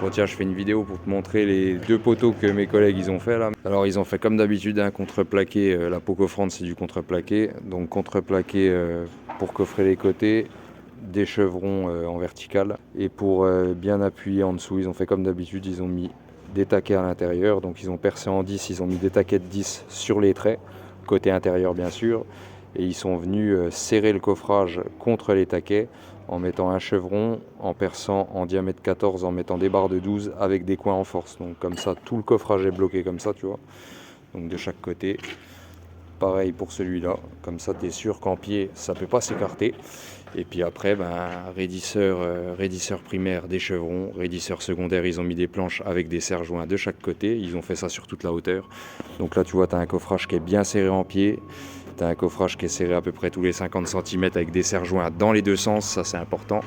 Bon tiens, je fais une vidéo pour te montrer les deux poteaux que mes collègues ils ont fait là. Alors ils ont fait comme d'habitude un contreplaqué, la peau coffrante c'est du contreplaqué. Donc contreplaqué pour coffrer les côtés, des chevrons en vertical. Et pour bien appuyer en dessous, ils ont fait comme d'habitude, ils ont mis des taquets à l'intérieur. Donc ils ont percé en 10, ils ont mis des taquets de 10 sur les traits, côté intérieur bien sûr. Et ils sont venus serrer le coffrage contre les taquets en mettant un chevron, en perçant en diamètre 14, en mettant des barres de 12 avec des coins en force. Donc comme ça, tout le coffrage est bloqué comme ça, tu vois. Donc de chaque côté. Pareil pour celui-là. Comme ça, tu es sûr qu'en pied, ça ne peut pas s'écarter. Et puis après, raidisseur primaire des chevrons, raidisseur secondaire, ils ont mis des planches avec des serre-joints de chaque côté. Ils ont fait ça sur toute la hauteur. Donc là, tu vois, tu as un coffrage qui est bien serré en pied. Tu as un coffrage qui est serré à peu près tous les 50 cm avec des serre-joints dans les deux sens, ça c'est important.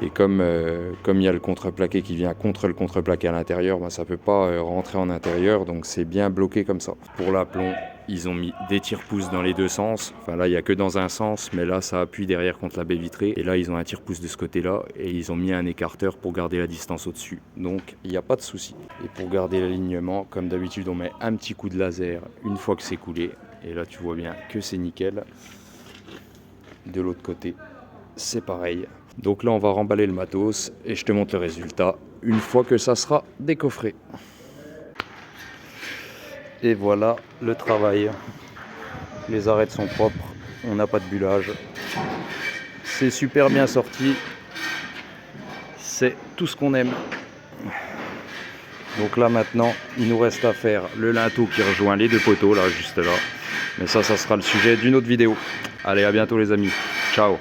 Et comme il y a le contreplaqué qui vient contre le contreplaqué à l'intérieur, ça ne peut pas rentrer en intérieur, donc c'est bien bloqué comme ça. Pour l'aplomb, ils ont mis des tire-pouces dans les deux sens. Enfin là, il n'y a que dans un sens, mais là, ça appuie derrière contre la baie vitrée. Et là, ils ont un tire-pouce de ce côté-là et ils ont mis un écarteur pour garder la distance au-dessus. Donc, il n'y a pas de souci. Et pour garder l'alignement, comme d'habitude, on met un petit coup de laser une fois que c'est coulé. Et là, tu vois bien que c'est nickel. De l'autre côté, c'est pareil. Donc là, on va remballer le matos et je te montre le résultat une fois que ça sera décoffré. Et voilà le travail. Les arêtes sont propres, on n'a pas de bullage. C'est super bien sorti. C'est tout ce qu'on aime. Donc là maintenant, il nous reste à faire le linteau qui rejoint les deux poteaux, là, juste là. Mais ça sera le sujet d'une autre vidéo. Allez, à bientôt les amis. Ciao.